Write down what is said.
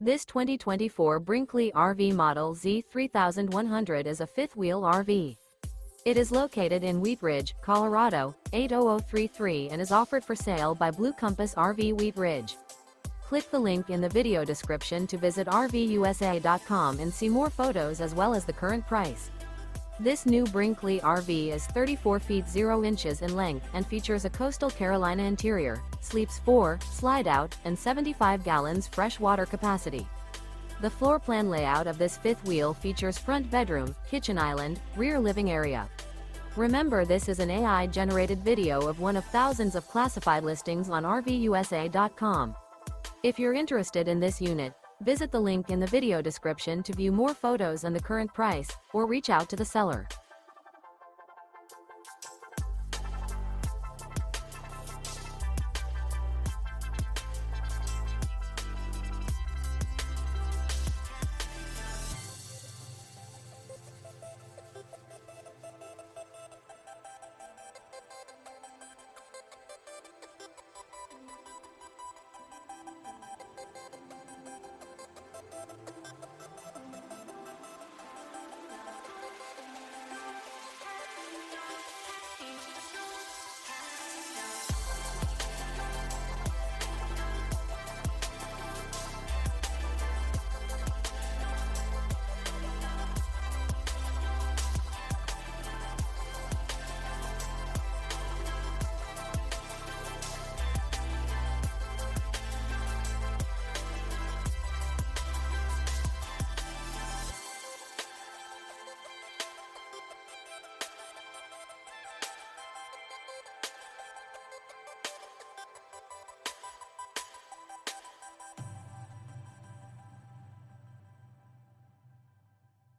This 2024 Brinkley RV Model Z 3100 is a fifth-wheel RV. It is located in Wheat Ridge, Colorado, 80033 and is offered for sale by Blue Compass RV Wheat Ridge. Click the link in the video description to visit RVUSA.com and see more photos as well as the current price. This new Brinkley RV is 34 feet 0 inches in length and features a coastal Carolina interior, sleeps 4, slide-out, and 75 gallons fresh water capacity. The floor plan layout of this fifth wheel features front bedroom, kitchen island, rear living area. Remember, this is an AI-generated video of one of thousands of classified listings on RVUSA.com. If you're interested in this unit, visit the link in the video description to view more photos and the current price, or reach out to the seller.